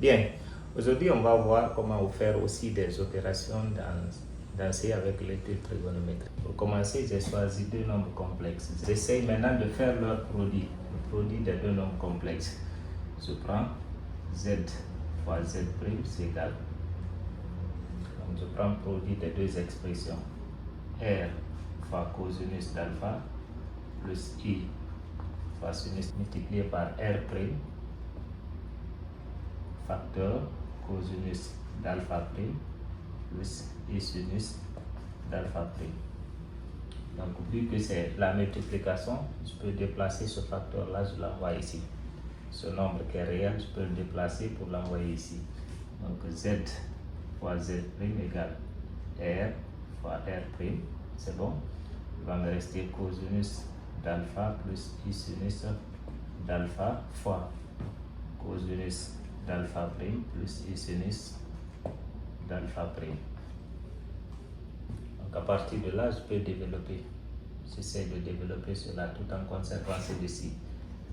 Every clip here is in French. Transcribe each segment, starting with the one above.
Bien, aujourd'hui on va voir comment faire aussi des opérations dans C avec l'étude trigonométrique. Pour commencer, j'ai choisi deux nombres complexes. J'essaie maintenant de faire leur produit, le produit des deux nombres complexes. Je prends Z fois Z', c'est égal. Donc je prends le produit des deux expressions. R fois cosinus d'alpha plus I fois sinus multiplié par R', facteur cosinus d'alpha' plus I sinus d'alpha'. Donc vu que c'est la multiplication, je peux déplacer ce facteur là, je l'envoie ici. Ce nombre qui est réel, je peux le déplacer pour l'envoyer ici. Donc Z fois Z' égale R fois R', c'est bon. Il va me rester cosinus d'alpha plus I sinus d'alpha fois cosinus d'alpha' plus I sinus d'alpha'. Donc à partir de là, je peux développer. J'essaie de développer cela tout en conservant ceci.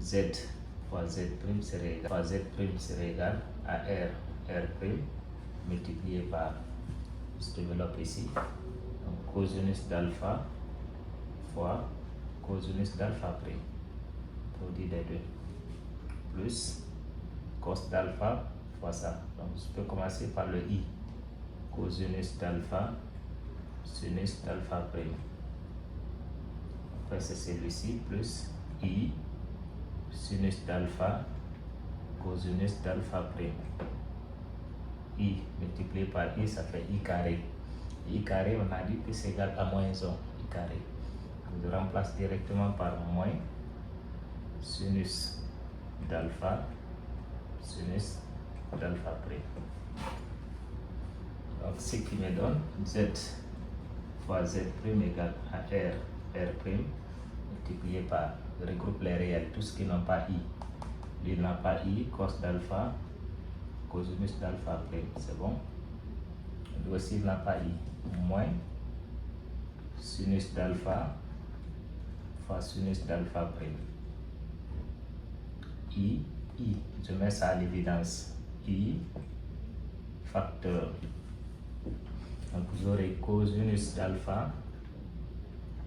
Z fois Z' serait égal à R' multiplié par, je développe ici, donc cosinus d'alpha fois cosinus d'alpha', produit des deux, plus cos d'alpha fois ça. Donc je peux commencer par le I, cosinus d'alpha sinus d'alpha'. Après c'est celui-ci plus I sinus d'alpha cosinus d'alpha'. I multiplié par I, ça fait I carré. I carré, on a dit que c'est égal à moins 1, I carré. Je remplace directement par moins sinus d'alpha sinus d'alpha'. Donc ce qui me donne Z fois Z' égale à R' multiplié par, je regroupe les réels, tout ce qui n'ont pas I. Lui n'a pas I, cos d'alpha cosinus d'alpha', c'est bon. Lui aussi n'a pas I, moins sinus d'alpha fois sinus d'alpha'. I, je mets ça à l'évidence. I, facteur. Donc j'aurai cosinus d'alpha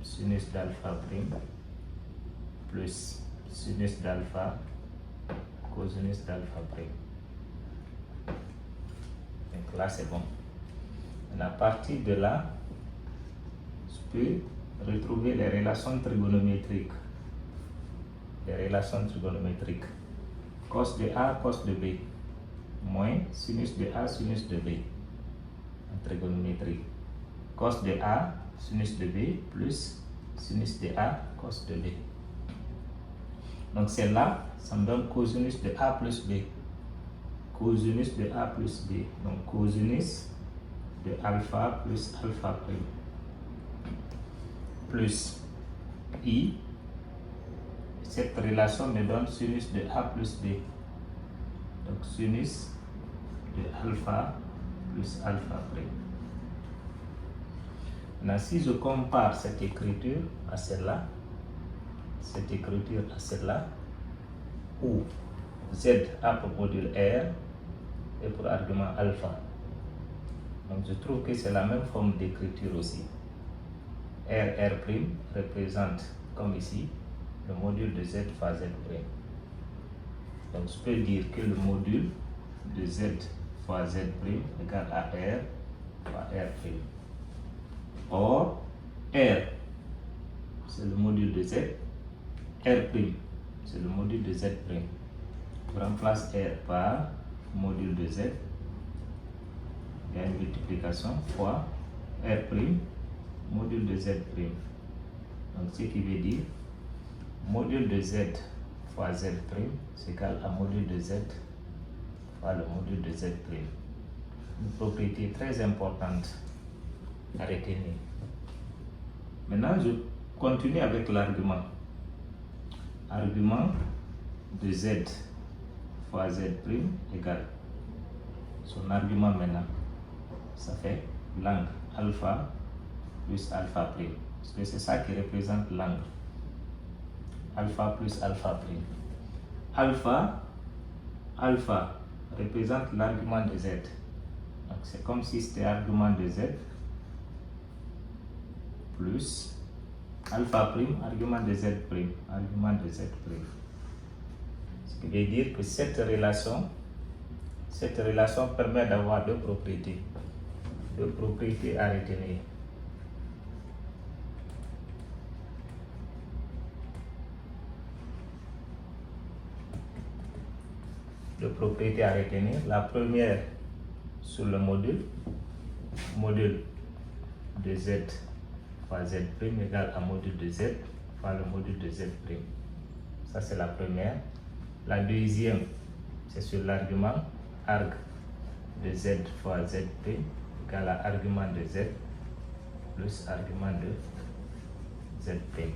sinus d'alpha' plus sinus d'alpha cosinus d'alpha'. Donc là c'est bon. Et à partir de là, je peux retrouver les relations trigonométriques. Cos de A, cos de B, moins sinus de A, sinus de B, en trigonométrie. Cos de A, sinus de B, plus sinus de A, cos de B. Donc c'est là, ça me donne cosinus de A plus B. Cosinus de A plus B. Donc cosinus de alpha plus alpha'. Plus I. Cette relation me donne sinus de A plus B. Donc sinus de alpha plus alpha'. Maintenant, si je compare cette écriture à celle-là, où Z a pour module R et pour argument alpha. Donc je trouve que c'est la même forme d'écriture aussi. R' représente, comme ici, le module de Z fois Z'. Donc je peux dire que le module de Z fois Z' égale à R fois R'. Or, R, c'est le module de Z, R', c'est le module de Z'. Je remplace R par module de Z, il y a une multiplication, fois R', module de Z'. Donc ce qui veut dire module de Z fois Z', c'est égal à module de Z fois le module de Z'. Une propriété très importante à retenir. Maintenant, je continue avec l'argument. Argument de Z fois Z' égale. Son argument maintenant, ça fait l'angle alpha plus alpha'. Parce que c'est ça qui représente l'angle. Alpha plus alpha'. Alpha représente l'argument de Z. Donc c'est comme si c'était argument de Z plus alpha prime, argument de Z prime, argument de Z prime. Ce qui veut dire que cette relation permet d'avoir deux propriétés à retenir. Deux propriétés à retenir. La première sur le module de Z fois Z prime égale à module de Z fois le module de Z prime. Ça c'est la première. La deuxième, c'est sur l'argument arg de Z fois Z prime égale à argument de Z plus argument de Z prime.